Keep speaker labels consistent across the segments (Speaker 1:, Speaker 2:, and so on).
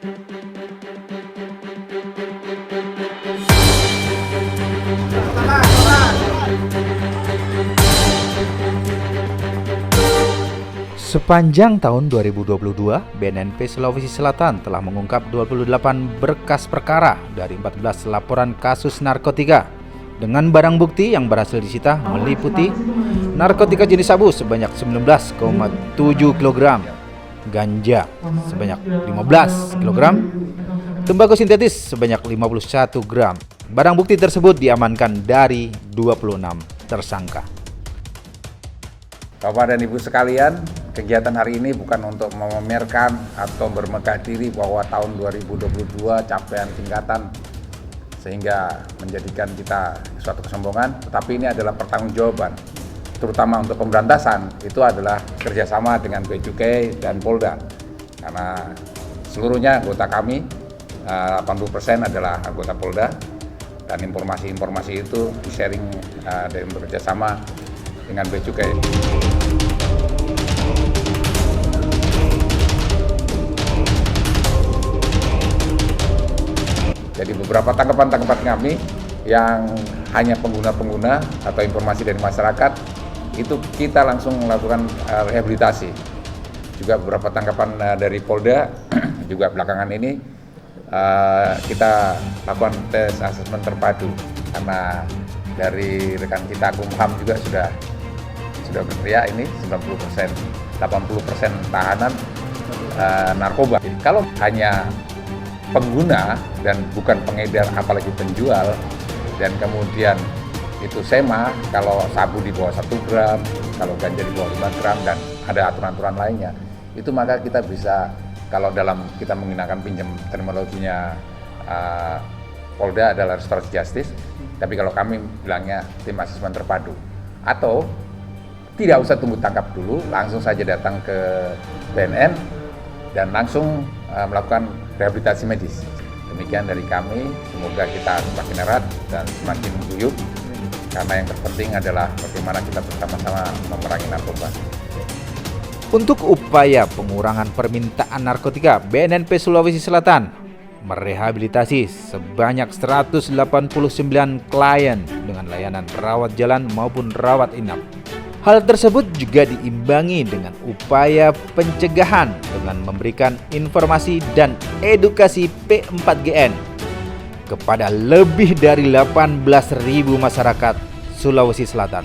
Speaker 1: Sepanjang tahun 2022, BNNP Sulawesi Selatan telah mengungkap 28 berkas perkara dari 14 laporan kasus narkotika dengan barang bukti yang berhasil disita meliputi narkotika jenis sabu sebanyak 19,7 kg, ganja sebanyak 15 kg, tembakau sintetis sebanyak 51 gram. Barang bukti tersebut diamankan dari 26 tersangka.
Speaker 2: Bapak dan Ibu sekalian, kegiatan hari ini bukan untuk memamerkan atau bermegah diri bahwa tahun 2022 capaian tingkatan sehingga menjadikan kita suatu kesombongan, tetapi ini adalah pertanggungjawaban, terutama untuk pemberantasan. Itu adalah kerjasama dengan Bea Cukai dan Polda, karena seluruhnya anggota kami, 80% adalah anggota Polda, dan informasi-informasi itu di-sharing dan bekerjasama dengan Bea Cukai. Jadi beberapa tangkapan kami yang hanya pengguna-pengguna atau informasi dari masyarakat, itu kita langsung melakukan rehabilitasi. Juga beberapa tangkapan dari Polda, juga belakangan ini kita lakukan tes asesmen terpadu, karena dari rekan kita Kumham juga sudah berteriak ini 90%, 80% tahanan narkoba. Jadi, kalau hanya pengguna dan bukan pengedar apalagi penjual, dan kemudian itu SEMA, kalau sabu di bawah 1 gram, kalau ganja di bawah 5 gram, dan ada aturan-aturan lainnya, itu maka kita bisa, kalau dalam kita menggunakan pinjam terminologinya Polda adalah restoratif justice, tapi kalau kami bilangnya tim asesmen terpadu. Atau tidak usah tunggu tangkap dulu, langsung saja datang ke BNN dan langsung melakukan rehabilitasi medis. Demikian dari kami, semoga kita semakin erat dan semakin guyup, karena yang terpenting adalah bagaimana kita bersama-sama memerangi narkoba.
Speaker 1: Untuk upaya pengurangan permintaan narkotika, BNNP Sulawesi Selatan merehabilitasi sebanyak 189 klien dengan layanan rawat jalan maupun rawat inap. Hal tersebut juga diimbangi dengan upaya pencegahan dengan memberikan informasi dan edukasi P4GN kepada lebih dari 18.000 masyarakat Sulawesi Selatan.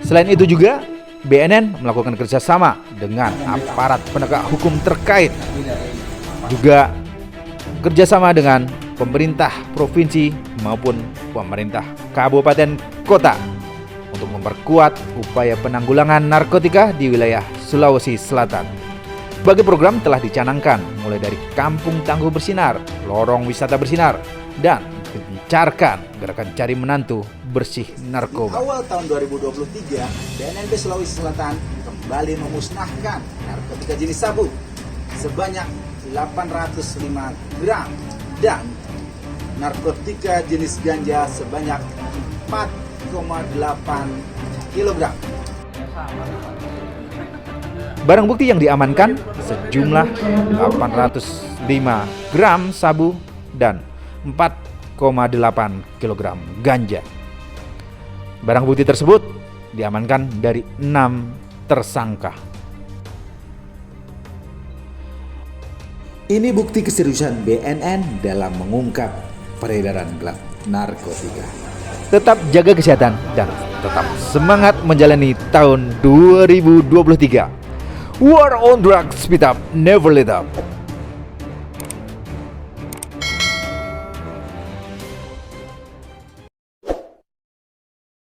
Speaker 1: Selain itu juga, BNN melakukan kerjasama dengan aparat penegak hukum terkait, juga kerjasama dengan pemerintah provinsi maupun pemerintah kabupaten kota untuk memperkuat upaya penanggulangan narkotika di wilayah Sulawesi Selatan. Berbagai program telah dicanangkan, mulai dari Kampung Tangguh Bersinar, Lorong Wisata Bersinar, dan gencarkan gerakan cari menantu bersih narkoba.
Speaker 3: Di awal tahun 2023, BNNP Sulawesi Selatan kembali memusnahkan narkotika jenis sabu sebanyak 805 gram dan narkotika jenis ganja sebanyak 4,8 kg.
Speaker 1: Barang bukti yang diamankan sejumlah 805 gram sabu dan 4,8 kg ganja. Barang bukti tersebut diamankan dari 6 tersangka.
Speaker 3: Ini bukti keseriusan BNN dalam mengungkap peredaran gelap narkotika.
Speaker 1: Tetap jaga kesehatan dan tetap semangat menjalani tahun 2023. War on drugs, speed up, never let up.